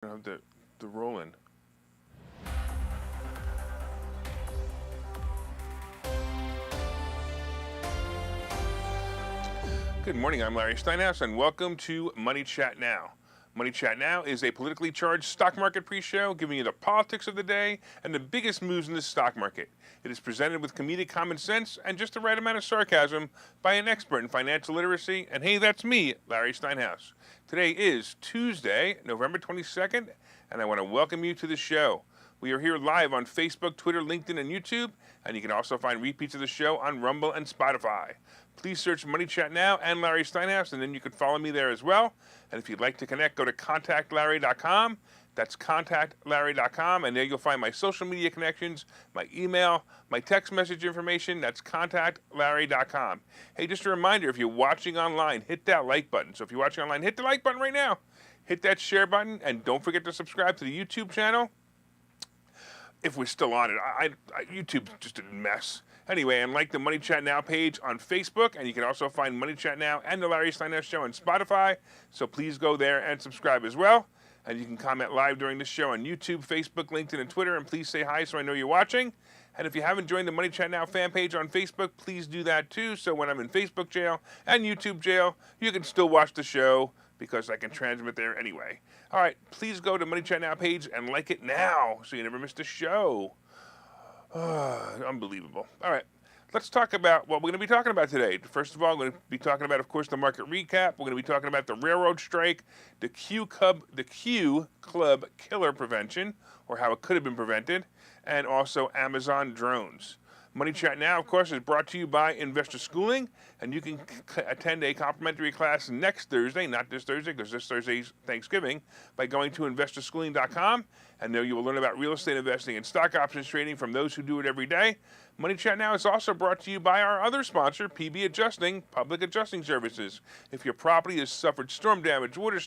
The rolling. Good morning, I'm Larry Steinhouse, and welcome to Money Chat Now. Money Chat Now is a politically charged stock market pre-show giving you the politics of the day and the biggest moves in the stock market. It is presented with comedic common sense and just the right amount of sarcasm by an expert in financial literacy, and hey, that's me, Larry Steinhouse. Today is Tuesday, November 22nd, and I want to welcome you to the show. We are here live on Facebook, Twitter, LinkedIn, and YouTube, and you can also find repeats of the show on Rumble and Spotify. Please search Money Chat Now and Larry Steinhouse, and then you can follow me there as well. And if you'd like to connect, go to contactlarry.com. That's contactlarry.com, and there you'll find my social media connections, my email, my text message information. That's contactlarry.com. Hey, just a reminder, if you're watching online, hit that like button. So if you're watching online, hit the like button right now. Hit that share button, and don't forget to subscribe to the YouTube channel. If we're still on it, YouTube's just a mess. Anyway, and like the Money Chat Now page on Facebook, and you can also find Money Chat Now and the Larry Steinhouse Show on Spotify. So please go there and subscribe as well. And you can comment live during the show on YouTube, Facebook, LinkedIn, and Twitter. And please say hi so I know you're watching. And if you haven't joined the Money Chat Now fan page on Facebook, please do that too. So when I'm in Facebook jail and YouTube jail, you can still watch the show because I can transmit there anyway. All right, please go to Money Chat Now page and like it now so you never miss the show. Unbelievable. All right, let's talk about what we're going to be talking about today. First of all, we're going to be talking about, of course, the market recap. We're going to be talking about the railroad strike, the Q Club killer prevention, or how it could have been prevented, and also Amazon drones. Money Chat Now, of course, is brought to you by Investor Schooling, and you can attend a complimentary class next Thursday, not this Thursday, because this Thursday's Thanksgiving, by going to investorschooling.com, and there you will learn about real estate investing and stock options trading from those who do it every day. Money Chat Now is also brought to you by our other sponsor, PB Adjusting, Public Adjusting Services. If your property has suffered storm damage, water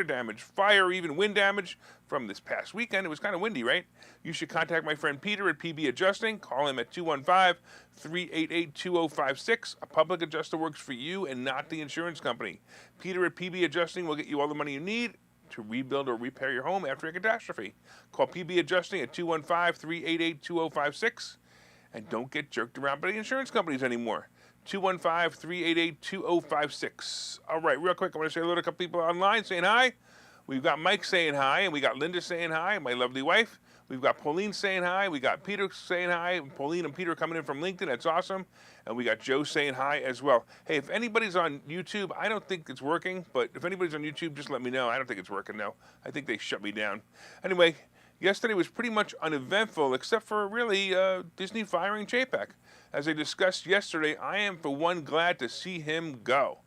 damage, fire, or even wind damage from this past weekend, it was kind of windy, right? You should contact my friend Peter at PB Adjusting. Call him at 215-388-2056. A public adjuster works for you and not the insurance company. Peter at PB Adjusting will get you all the money you need to rebuild or repair your home after a catastrophe. Call PB Adjusting at 215-388-2056. And don't get jerked around by the insurance companies anymore. 215-388-2056. All right, real quick, I want to say hello to a couple people online saying hi. We've got Mike saying hi, and we got Linda saying hi, my lovely wife. We've got Pauline saying hi. We got Peter saying hi. Pauline and Peter coming in from LinkedIn. That's awesome. And we got Joe saying hi as well. Hey, if anybody's on YouTube, I don't think it's working, but if anybody's on YouTube, just let me know. I don't think it's working, no. I think they shut me down. Anyway, yesterday was pretty much uneventful, except for really Disney firing Chapek. As I discussed yesterday, I am for one glad to see him go.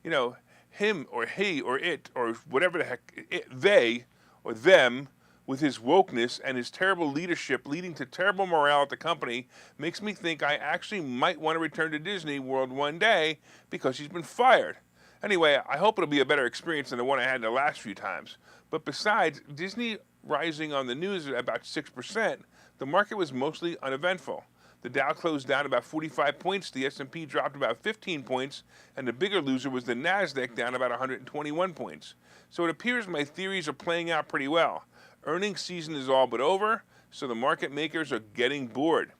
You know, him or he or it or whatever the heck, they or them, with his wokeness and his terrible leadership leading to terrible morale at the company, makes me think I actually might want to return to Disney World one day because he's been fired. Anyway, I hope it'll be a better experience than the one I had the last few times. But besides Disney rising on the news at about 6%, the market was mostly uneventful. The Dow closed down about 45 points, the S&P dropped about 15 points, and the bigger loser was the Nasdaq, down about 121 points. So it appears my theories are playing out pretty well. Earnings season is all but over, so the market makers are getting bored.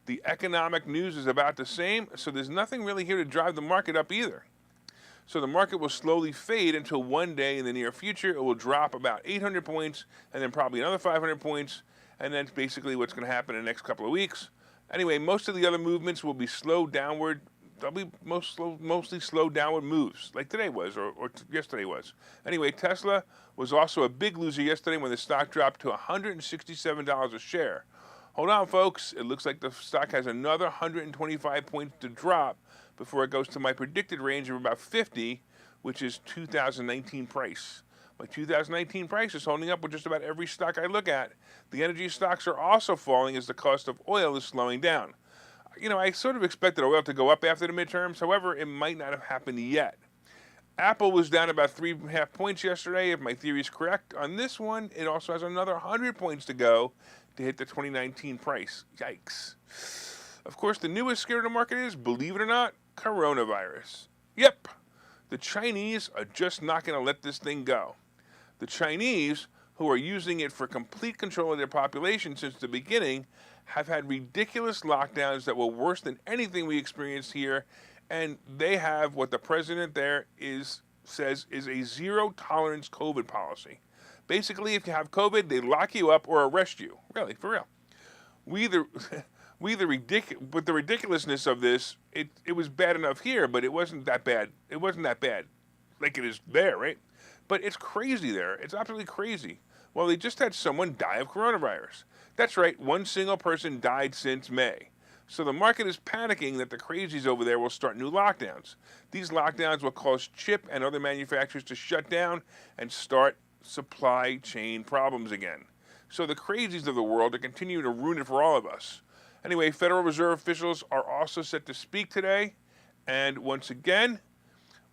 The economic news is about the same, so there's nothing really here to drive the market up either. So the market will slowly fade until one day in the near future it will drop about 800 points and then probably another 500 points, and that's basically what's going to happen in the next couple of weeks. Anyway, most of the other movements will be slow downward. They'll be mostly slow downward moves, like today was or yesterday was. Anyway, Tesla was also a big loser yesterday when the stock dropped to $167 a share. Hold on, folks. It looks like the stock has another 125 points to drop before it goes to my predicted range of about 50, which is 2019 price. My 2019 price is holding up with just about every stock I look at. The energy stocks are also falling as the cost of oil is slowing down. You know, I sort of expected oil to go up after the midterms. However, it might not have happened yet. Apple was down about 3.5 points yesterday, if my theory is correct. On this one, it also has another 100 points to go to hit the 2019 price. Yikes. Of course, the newest scare of the market is, believe it or not, coronavirus. Yep, the Chinese are just not going to let this thing go. The Chinese, who are using it for complete control of their population since the beginning, have had ridiculous lockdowns that were worse than anything we experienced here, and they have what the president there says is a zero tolerance COVID policy. Basically, if you have COVID, they lock you up or arrest you. Really, for real. With the ridiculousness of this, it was bad enough here, but it wasn't that bad. It wasn't that bad, like it is there, right? But it's crazy there. It's absolutely crazy. Well, they just had someone die of coronavirus. That's right, one single person died since May. So the market is panicking that the crazies over there will start new lockdowns. These lockdowns will cause chip and other manufacturers to shut down and start supply chain problems again. So the crazies of the world are continuing to ruin it for all of us. Anyway, Federal Reserve officials are also set to speak today. And once again,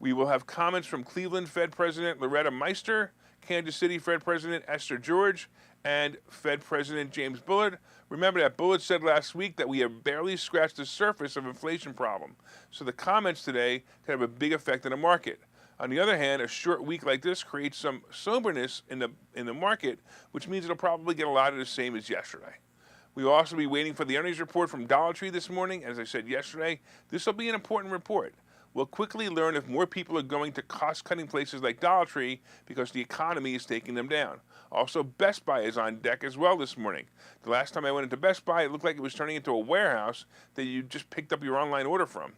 we will have comments from Cleveland Fed President Loretta Meister, Kansas City Fed President Esther George, and Fed President James Bullard. Remember that Bullard said last week that we have barely scratched the surface of inflation problem. So the comments today can have a big effect on the market. On the other hand, a short week like this creates some soberness in the market, which means it'll probably get a lot of the same as yesterday. We will also be waiting for the earnings report from Dollar Tree this morning. As I said yesterday, this will be an important report. We'll quickly learn if more people are going to cost-cutting places like Dollar Tree because the economy is taking them down. Also, Best Buy is on deck as well this morning. The last time I went into Best Buy, it looked like it was turning into a warehouse that you just picked up your online order from.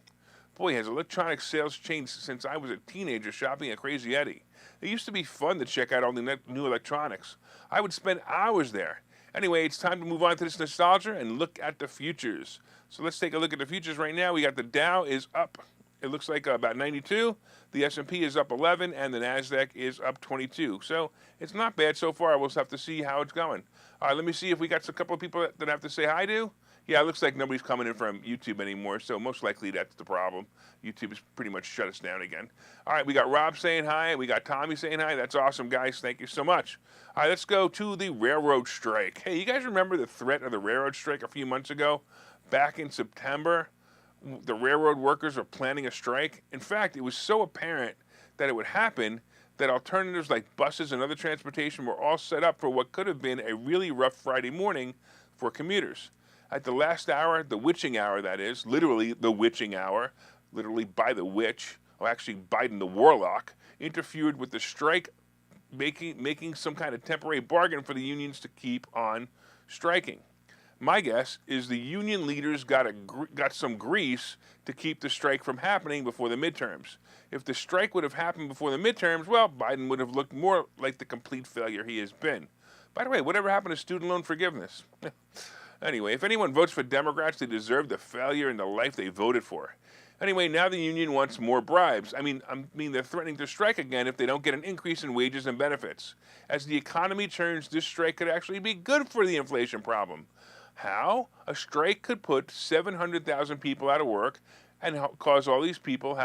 Boy, has electronic sales changed since I was a teenager shopping at Crazy Eddie. It used to be fun to check out all the new electronics. I would spend hours there. Anyway, it's time to move on to this nostalgia and look at the futures. So let's take a look at the futures right now. We got the Dow is up. It looks like about 92. The S&P is up 11, and the NASDAQ is up 22. So it's not bad so far. We'll just have to see how it's going. All right, let me see if we got a couple of people that I have to say hi to. Yeah, it looks like nobody's coming in from YouTube anymore, so most likely that's the problem. YouTube has pretty much shut us down again. All right, we got Rob saying hi. We got Tommy saying hi. That's awesome, guys. Thank you so much. All right, let's go to the railroad strike. Hey, you guys remember the threat of the railroad strike a few months ago? Back in September, the railroad workers were planning a strike. In fact, it was so apparent that it would happen that alternatives like buses and other transportation were all set up for what could have been a really rough Friday morning for commuters. At the last hour, the witching hour that is, literally the witching hour, literally by the witch, or actually Biden the warlock, interfered with the strike, making some kind of temporary bargain for the unions to keep on striking. My guess is the union leaders got some grease to keep the strike from happening before the midterms. If the strike would have happened before the midterms, well, Biden would have looked more like the complete failure he has been. By the way, whatever happened to student loan forgiveness? Anyway, if anyone votes for Democrats, they deserve the failure in the life they voted for. Anyway, now the union wants more bribes. I mean, they're threatening to strike again if they don't get an increase in wages and benefits. As the economy turns, this strike could actually be good for the inflation problem. How? A strike could put 700,000 people out of work and cause all these people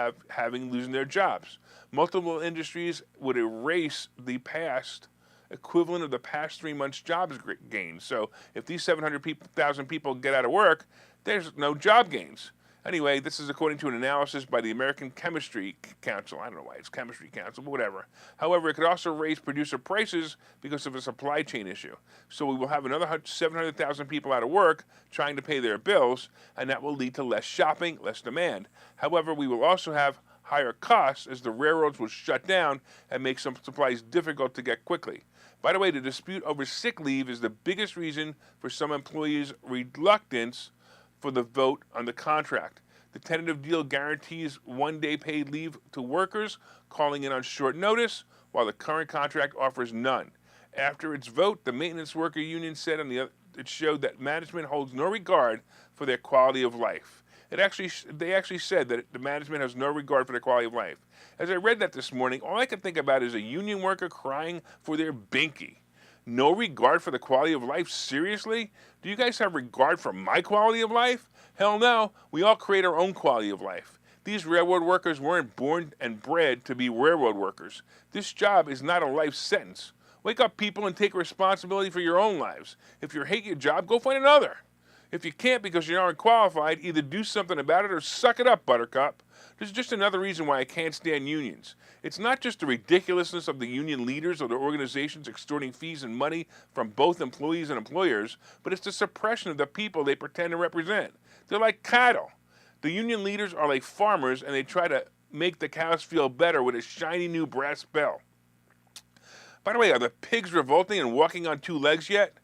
losing their jobs. Multiple industries would erase the past equivalent of the past 3 months' jobs gains. So if these 700,000 people get out of work, there's no job gains. Anyway, this is according to an analysis by the American Chemistry Council. I don't know why it's Chemistry Council, but whatever. However, it could also raise producer prices because of a supply chain issue. So we will have another 700,000 people out of work trying to pay their bills, and that will lead to less shopping, less demand. However, we will also have higher costs as the railroads will shut down and make some supplies difficult to get quickly. By the way, the dispute over sick leave is the biggest reason for some employees' reluctance for the vote on the contract. The tentative deal guarantees one-day paid leave to workers calling in on short notice, while the current contract offers none. After its vote, the maintenance worker union said it showed that management holds no regard for their quality of life. They actually said that the management has no regard for their quality of life. As I read that this morning, all I could think about is a union worker crying for their binky. No regard for the quality of life? Seriously? Do you guys have regard for my quality of life? Hell no. We all create our own quality of life. These railroad workers weren't born and bred to be railroad workers. This job is not a life sentence. Wake up, people, and take responsibility for your own lives. If you hate your job, go find another. If you can't because you aren't qualified, either do something about it or suck it up, Buttercup. This is just another reason why I can't stand unions. It's not just the ridiculousness of the union leaders or the organizations extorting fees and money from both employees and employers, but it's the suppression of the people they pretend to represent. They're like cattle. The union leaders are like farmers, and they try to make the cows feel better with a shiny new brass bell. By the way, are the pigs revolting and walking on two legs yet?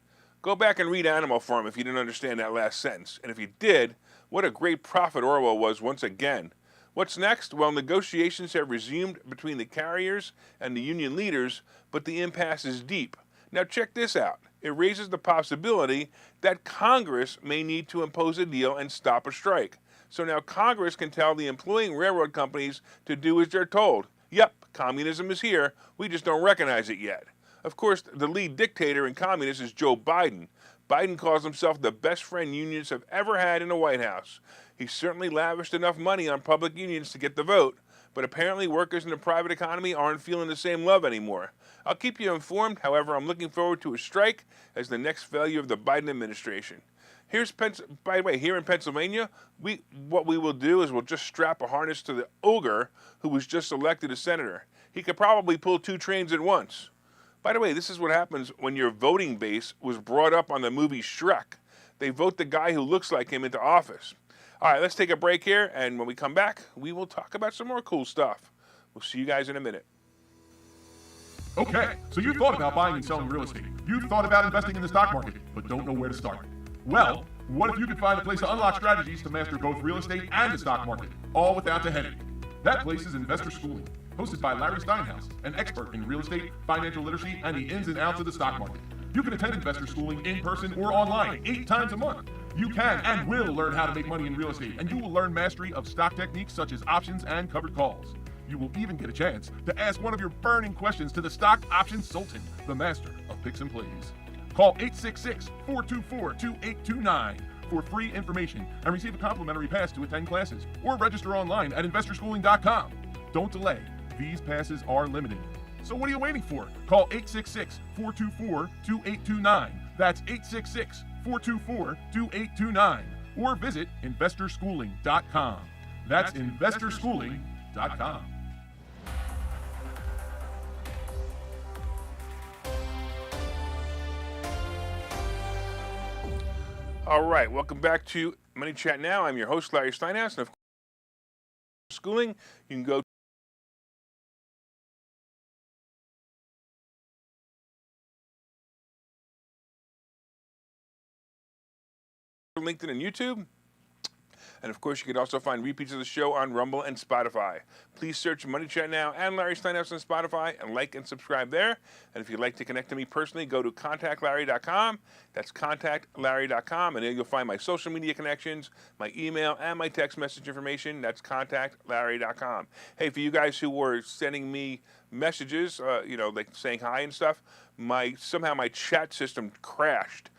Go back and read Animal Farm if you didn't understand that last sentence. And if you did, what a great prophet Orwell was once again. What's next? Well, negotiations have resumed between the carriers and the union leaders, but the impasse is deep. Now check this out. It raises the possibility that Congress may need to impose a deal and stop a strike. So now Congress can tell the employing railroad companies to do as they're told. Yep, communism is here. We just don't recognize it yet. Of course, the lead dictator in communists is Joe Biden. Biden calls himself the best friend unions have ever had in the White House. He certainly lavished enough money on public unions to get the vote, but apparently workers in the private economy aren't feeling the same love anymore. I'll keep you informed. However, I'm looking forward to a strike as the next failure of the Biden administration. By the way, here in Pennsylvania, what we will do is we'll just strap a harness to the ogre who was just elected as senator. He could probably pull two trains at once. By the way, this is what happens when your voting base was brought up on the movie Shrek. They vote the guy who looks like him into office. All right, let's take a break here, and when we come back, we will talk about some more cool stuff. We'll see you guys in a minute. Okay, so you thought about buying and selling real estate. You thought about investing in the stock market, but don't know where to start. Well, what if you could find a place to unlock strategies to master both real estate and the stock market, all without the headache? That place is Investor Schooling, hosted by Larry Steinhouse, an expert in real estate, financial literacy, and the ins and outs of the stock market. You can attend Investor Schooling in person or online 8 times a month. You can and will learn how to make money in real estate, and you will learn mastery of stock techniques such as options and covered calls. You will even get a chance to ask one of your burning questions to the stock options sultan, the master of picks and plays. Call 866-424-2829 for free information and receive a complimentary pass to attend classes, or register online at investorschooling.com. Don't delay. These passes are limited. So what are you waiting for? Call 866-424-2829. That's 866-424-2829. Or visit investorschooling.com. That's investorschooling.com. All right, welcome back to Money Chat Now. I'm your host, Larry Steinhouse, and of course, schooling, you can go to LinkedIn and YouTube. And of course, you can also find repeats of the show on Rumble and Spotify. Please search Money Chat Now and Larry Steinhouse on Spotify and like and subscribe there. And if you'd like to connect to me personally, go to contactlarry.com. That's contactlarry.com. And there you'll find my social media connections, my email, and my text message information. That's contactlarry.com. Hey, for you guys who were sending me messages, like saying hi and stuff, somehow my chat system crashed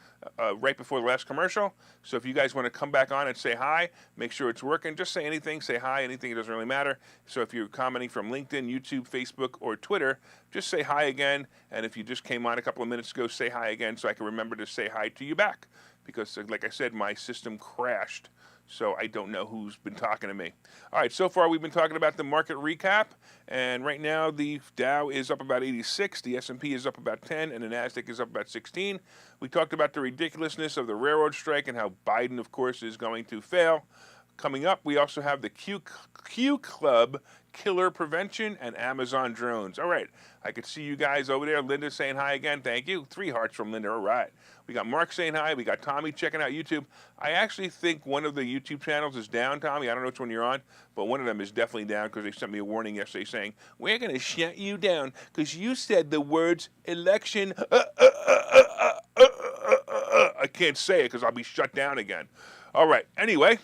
right before the last commercial. So if you guys want to come back on and say hi, make sure it's working. Just say anything, say hi, anything, it doesn't really matter. So if you're commenting from LinkedIn, YouTube, Facebook, or Twitter, just say hi again. And if you just came on a couple of minutes ago, say hi again so I can remember to say hi to you back. Because like I said, my system crashed. So I don't know who's been talking to me. All right, so far we've been talking about the market recap, and right now the Dow is up about 86, the S&P is up about 10, and the NASDAQ is up about 16. We talked about the ridiculousness of the railroad strike and how Biden, of course, is going to fail. Coming up, we also have the Q Club killer prevention and Amazon drones. All right, I could see you guys over there. Linda saying hi again. Thank you. 3 hearts from Linda. All right. We got Mark saying hi. We got Tommy checking out YouTube. I actually think one of the YouTube channels is down, Tommy. I don't know which one you're on, but one of them is definitely down because they sent me a warning yesterday saying, we're going to shut you down because you said the words election. I can't say it because I'll be shut down again. All right. Anyway.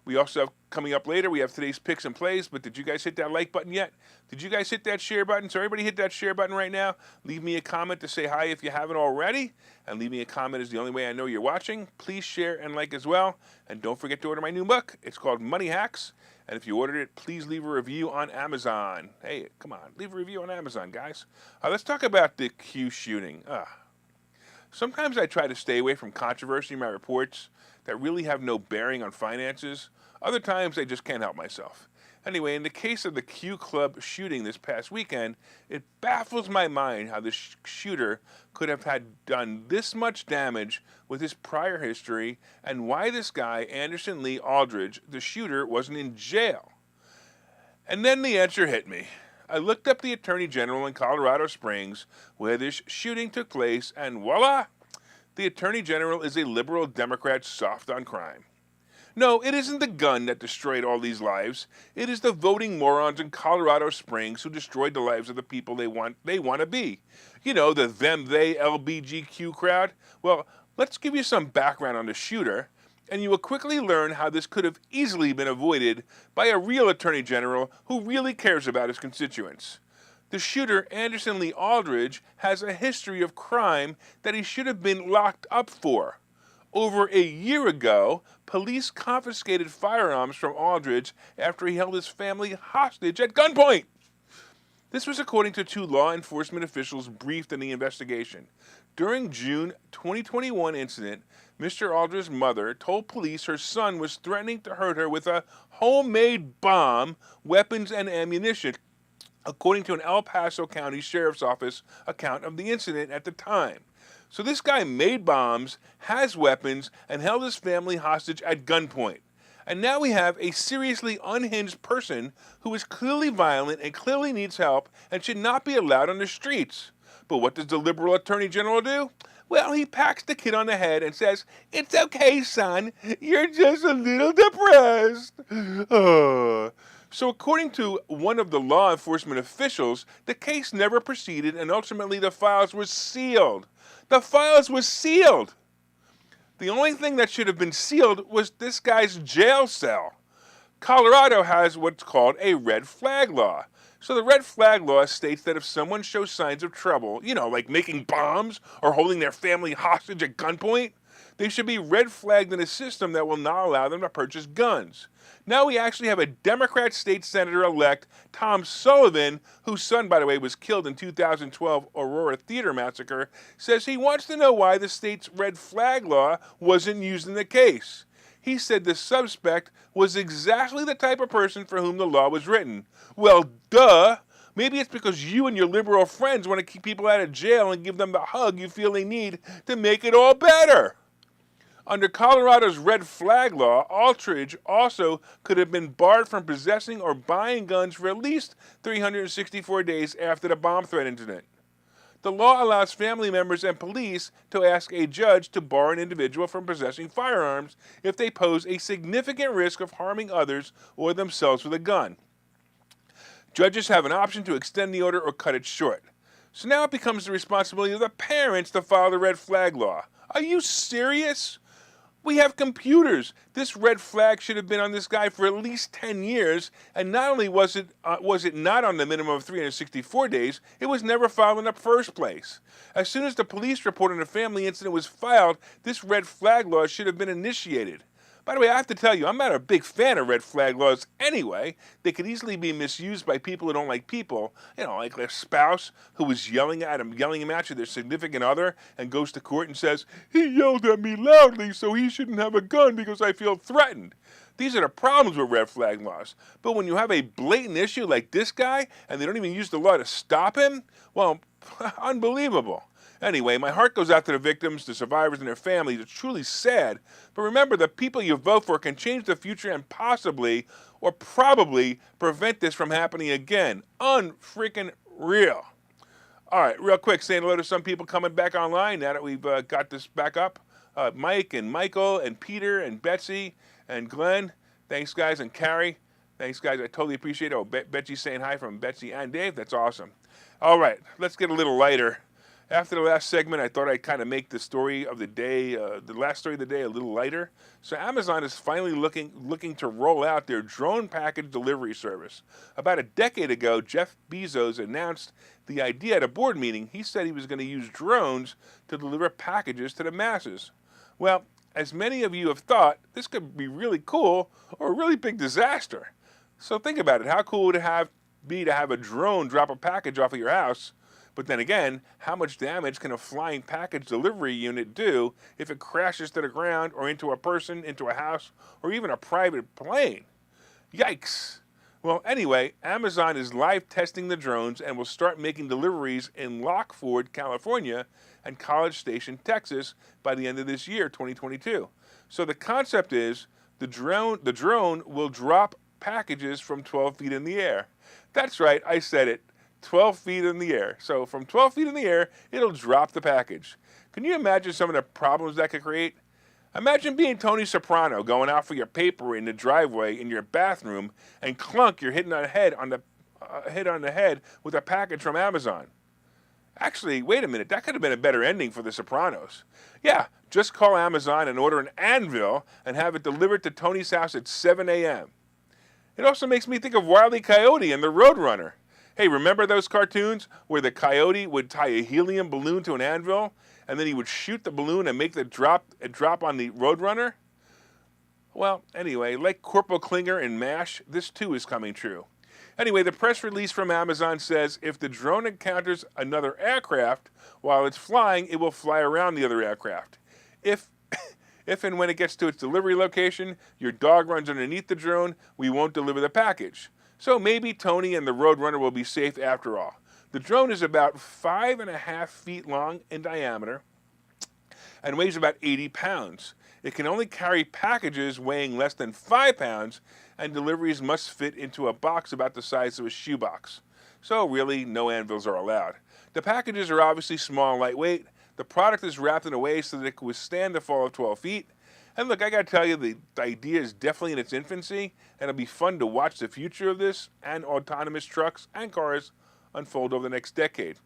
We also have, coming up later, we have today's picks and plays, but did you guys hit that like button yet? Did you guys hit that share button? So everybody hit that share button right now. Leave me a comment to say hi if you haven't already, and leave me a comment is the only way I know you're watching. Please share and like as well, and don't forget to order my new book. It's called Money Hacks, and if you ordered it, please leave a review on Amazon. Hey, come on, leave a review on Amazon, guys. Let's talk about the Q shooting. Sometimes I try to stay away from controversy in my reports that really have no bearing on finances. Other times I just can't help myself. Anyway, in the case of the Q Club shooting this past weekend, it baffles my mind how the shooter could have had done this much damage with his prior history, and why this guy, Anderson Lee Aldridge, the shooter, wasn't in jail. And then the answer hit me. I looked up the Attorney General in Colorado Springs, where this shooting took place, and voila! The Attorney General is a liberal Democrat soft on crime. No, it isn't the gun that destroyed all these lives. It is the voting morons in Colorado Springs who destroyed the lives of the people they want to be. You know, the them, they, LBGQ crowd. Well, let's give you some background on the shooter, and you will quickly learn how this could have easily been avoided by a real Attorney General who really cares about his constituents. The shooter, Anderson Lee Aldridge, has a history of crime that he should have been locked up for. Over a year ago, police confiscated firearms from Aldridge after he held his family hostage at gunpoint. This was according to two law enforcement officials briefed in the investigation. During June 2021 incident, Mr. Aldridge's mother told police her son was threatening to hurt her with a homemade bomb, weapons, and ammunition, according to an El Paso County Sheriff's Office account of the incident at the time. So this guy made bombs, has weapons, and held his family hostage at gunpoint. And now we have a seriously unhinged person who is clearly violent and clearly needs help and should not be allowed on the streets. But what does the liberal Attorney General do? Well, he pats the kid on the head and says, "It's okay, son. You're just a little depressed." So according to one of the law enforcement officials, the case never proceeded and ultimately the files were sealed. The files were sealed. The only thing that should have been sealed was this guy's jail cell. Colorado has what's called a red flag law. So the red flag law states that if someone shows signs of trouble, like making bombs or holding their family hostage at gunpoint, they should be red flagged in a system that will not allow them to purchase guns. Now we actually have a Democrat state senator-elect, Tom Sullivan, whose son, by the way, was killed in 2012 Aurora Theater massacre, says he wants to know why the state's red flag law wasn't used in the case. He said the suspect was exactly the type of person for whom the law was written. Well, duh. Maybe it's because you and your liberal friends want to keep people out of jail and give them the hug you feel they need to make it all better. Under Colorado's red flag law, Aldridge also could have been barred from possessing or buying guns for at least 364 days after the bomb threat incident. The law allows family members and police to ask a judge to bar an individual from possessing firearms if they pose a significant risk of harming others or themselves with a gun. Judges have an option to extend the order or cut it short. So now it becomes the responsibility of the parents to follow the red flag law. Are you serious? We have computers. This red flag should have been on this guy for at least 10 years, and not only was it not on the minimum of 364 days, it was never filed in the first place. As soon as the police report on the family incident was filed, this red flag law should have been initiated. By the way, I have to tell you, I'm not a big fan of red flag laws anyway. They could easily be misused by people who don't like people. Like their spouse who was yelling at their significant other, and goes to court and says, "He yelled at me loudly, so he shouldn't have a gun because I feel threatened." These are the problems with red flag laws. But when you have a blatant issue like this guy, and they don't even use the law to stop him, well, unbelievable. Anyway, my heart goes out to the victims, the survivors, and their families. It's truly sad. But remember, the people you vote for can change the future and possibly, or probably, prevent this from happening again. Unfreaking real. All right, real quick, saying hello to some people coming back online now that we've got this back up. Mike and Michael and Peter and Betsy and Glenn. Thanks, guys. And Carrie. Thanks, guys. I totally appreciate it. Oh, Betsy's saying hi from Betsy and Dave. That's awesome. All right, let's get a little lighter. After the last segment, I thought I'd kind of make the story of the day, the last story of the day, a little lighter. So Amazon is finally looking to roll out their drone package delivery service. About a decade ago, Jeff Bezos announced the idea at a board meeting. He said he was going to use drones to deliver packages to the masses. Well, as many of you have thought, this could be really cool or a really big disaster. So think about it. How cool would it be to have a drone drop a package off of your house? But then again, how much damage can a flying package delivery unit do if it crashes to the ground or into a person, into a house, or even a private plane? Yikes. Well, anyway, Amazon is live testing the drones and will start making deliveries in Lockford, California, and College Station, Texas, by the end of this year, 2022. So the concept is the drone will drop packages from 12 feet in the air. That's right, I said it. 12 feet in the air. So from 12 feet in the air, it'll drop the package. Can you imagine some of the problems that could create? Imagine being Tony Soprano going out for your paper in the driveway in your bathroom and clunk, you're hitting on the head with a package from Amazon. Actually, wait a minute, that could have been a better ending for The Sopranos. Yeah, just call Amazon and order an anvil and have it delivered to Tony's house at 7 a.m. It also makes me think of Wile E. Coyote and the Roadrunner. Hey, remember those cartoons where the coyote would tie a helium balloon to an anvil and then he would shoot the balloon and make the drop on the Roadrunner? Well, anyway, like Corporal Klinger in MASH, this too is coming true. Anyway, the press release from Amazon says if the drone encounters another aircraft while it's flying, it will fly around the other aircraft. If and when it gets to its delivery location, your dog runs underneath the drone, we won't deliver the package. So maybe Tony and the Roadrunner will be safe after all. The drone is about 5.5 feet long in diameter and weighs about 80 pounds. It can only carry packages weighing less than 5 pounds, and deliveries must fit into a box about the size of a shoebox. So really, no anvils are allowed. The packages are obviously small and lightweight. The product is wrapped in a way so that it can withstand the fall of 12 feet. And look, I gotta tell you, the idea is definitely in its infancy, and it'll be fun to watch the future of this and autonomous trucks and cars unfold over the next decade.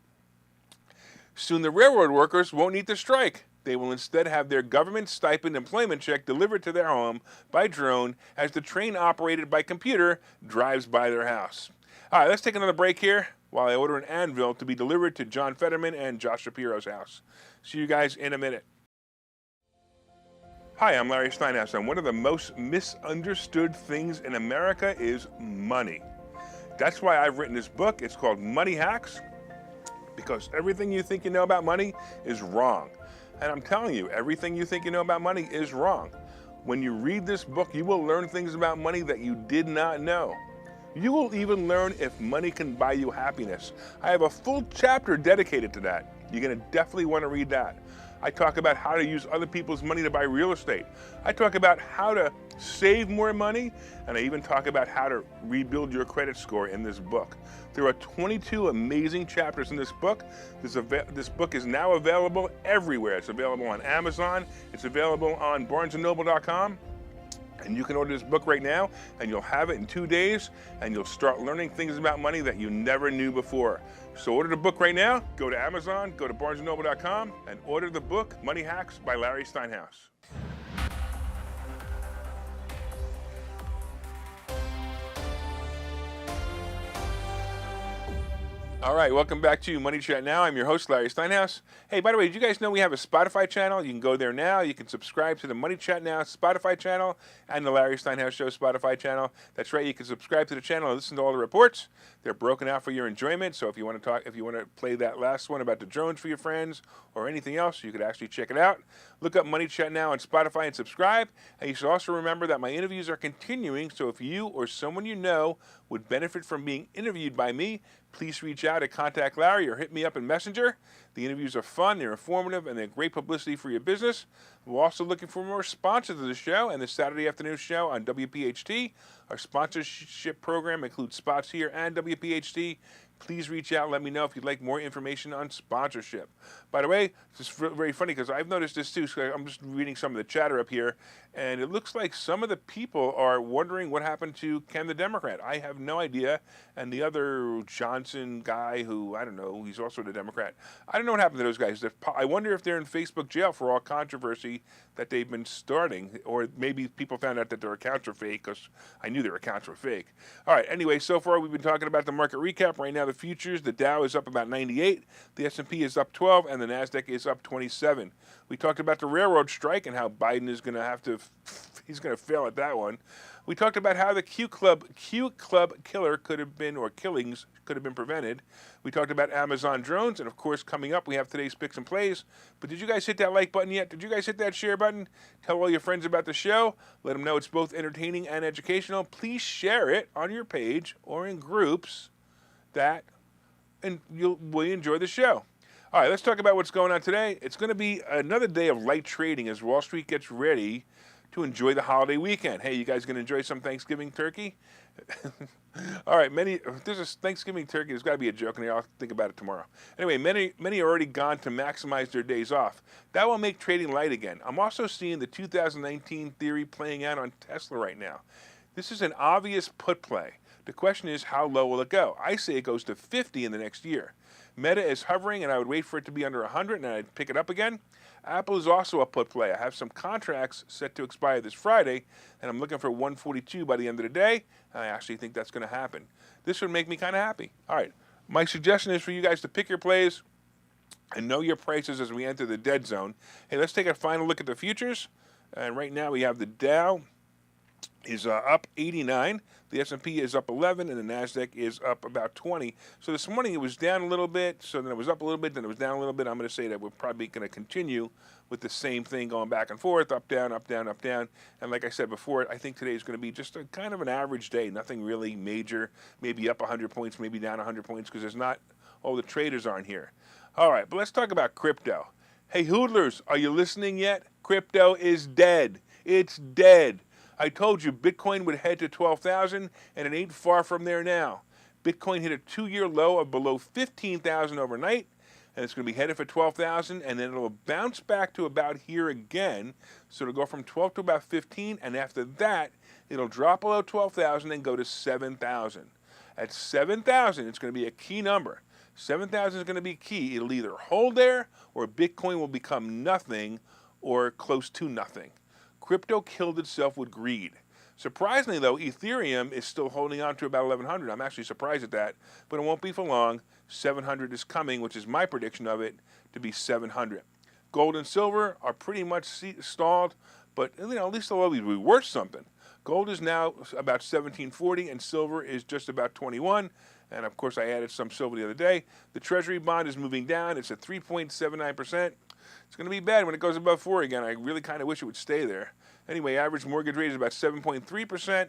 Soon the railroad workers won't need to strike. They will instead have their government stipend employment check delivered to their home by drone as the train operated by computer drives by their house. All right, let's take another break here while I order an anvil to be delivered to John Fetterman and Josh Shapiro's house. See you guys in a minute. Hi, I'm Larry Steinhouse, and one of the most misunderstood things in America is money. That's why I've written this book. It's called Money Hacks, because everything you think you know about money is wrong. And I'm telling you, everything you think you know about money is wrong. When you read this book, you will learn things about money that you did not know. You will even learn if money can buy you happiness. I have a full chapter dedicated to that. You're going to definitely want to read that. I talk about how to use other people's money to buy real estate. I talk about how to save more money, and I even talk about how to rebuild your credit score in this book. There are 22 amazing chapters in this book. This book is now available everywhere. It's available on Amazon. It's available on barnesandnoble.com. And you can order this book right now, and you'll have it in 2 days, and you'll start learning things about money that you never knew before. So order the book right now. Go to Amazon, go to barnesandnoble.com, and order the book, Money Hacks by Larry Steinhouse. All right, welcome back to Money Chat Now. I'm your host, Larry Steinhouse. Hey, by the way, did you guys know we have a Spotify channel? You can go there now. You can subscribe to the Money Chat Now Spotify channel and the Larry Steinhouse Show Spotify channel. That's right, you can subscribe to the channel and listen to all the reports. They're broken out for your enjoyment. So if you want to play that last one about the drones for your friends or anything else, you could actually check it out. Look up Money Chat Now on Spotify and subscribe. And you should also remember that my interviews are continuing. So if you or someone you know would benefit from being interviewed by me, please reach out at Contact Larry or hit me up in Messenger. The interviews are fun, they're informative, and they're great publicity for your business. We're also looking for more sponsors of the show and the Saturday afternoon show on WPHT. Our sponsorship program includes spots here and WPHT. Please reach out and let me know if you'd like more information on sponsorship. By the way, it's very funny because I've noticed this too. So I'm just reading some of the chatter up here, and it looks like some of the people are wondering what happened to Ken the Democrat. I have no idea. And the other Johnson guy who, I don't know, he's also the Democrat. I don't know what happened to those guys. I wonder if they're in Facebook jail for all controversy that they've been starting, or maybe people found out that their accounts are fake because I knew their accounts were fake. All right, anyway, so far we've been talking about the market recap. Right now, the futures. The Dow is up about 98, the S&P is up 12, and the NASDAQ is up 27. We talked about the railroad strike and how Biden is going to have to, he's going to fail at that one. We talked about how the Q Club killer could have been, or killings could have been prevented. We talked about Amazon drones, and of course, coming up, we have today's picks and plays. But did you guys hit that like button yet? Did you guys hit that share button? Tell all your friends about the show. Let them know it's both entertaining and educational. Please share it on your page or in groups and will enjoy the show. All right, let's talk about what's going on today. It's going to be another day of light trading as Wall Street gets ready to enjoy the holiday weekend. Hey, you guys going to enjoy some Thanksgiving turkey? All right, there's a Thanksgiving turkey. There's got to be a joke in there. I'll think about it tomorrow. Anyway, many are already gone to maximize their days off. That will make trading light again. I'm also seeing the 2019 theory playing out on Tesla right now. This is an obvious put play. The question is, how low will it go? I say it goes to 50 in the next year. Meta is hovering, and I would wait for it to be under 100, and I'd pick it up again. Apple is also a put play. I have some contracts set to expire this Friday, and I'm looking for 142 by the end of the day. I actually think that's going to happen. This would make me kind of happy. All right, my suggestion is for you guys to pick your plays and know your prices as we enter the dead zone. Hey, let's take a final look at the futures. And right now we have the Dow is up 89, the S&P is up 11, and the NASDAQ is up about 20. So this morning it was down a little bit, so then it was up a little bit, then it was down a little bit. I'm going to say that we're probably going to continue with the same thing going back and forth, up, down, up, down, up, down. And like I said before, I think today is going to be just a kind of an average day, nothing really major, maybe up 100 points, maybe down 100 points, because there's not, all the traders aren't here. All right, but let's talk about crypto. Hey, hoodlers, are you listening yet? Crypto is dead. It's dead. I told you Bitcoin would head to 12,000, and it ain't far from there now. Bitcoin hit a 2-year low of below 15,000 overnight, and it's going to be headed for 12,000, and then it'll bounce back to about here again. So it'll go from 12 to about 15, and after that, it'll drop below 12,000 and go to 7,000. At 7,000, it's going to be a key number. 7,000 is going to be key. It'll either hold there, or Bitcoin will become nothing or close to nothing. Crypto killed itself with greed. Surprisingly, though, Ethereum is still holding on to about 1,100. I'm actually surprised at that, but it won't be for long. 700 is coming, which is my prediction of it, to be 700. Gold and silver are pretty much stalled, but at least they'll always be worth something. Gold is now about 1740, and silver is just about 21. And of course, I added some silver the other day. The Treasury bond is moving down. It's at 3.79%. It's going to be bad when it goes above 4 again. I really kind of wish it would stay there. Anyway, average mortgage rate is about 7.3%,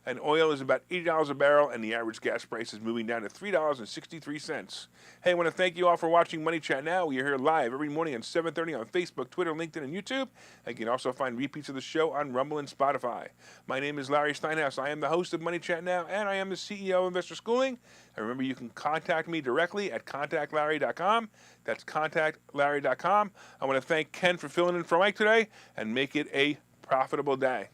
and oil is about $80 a barrel, and the average gas price is moving down to $3.63. Hey, I want to thank you all for watching Money Chat Now. We are here live every morning at 7:30 on Facebook, Twitter, LinkedIn, and YouTube. And you can also find repeats of the show on Rumble and Spotify. My name is Larry Steinhouse. I am the host of Money Chat Now, and I am the CEO of Investor Schooling. And remember, you can contact me directly at contactlarry.com. That's contactlarry.com. I want to thank Ken for filling in for Mike today, and make it a profitable day.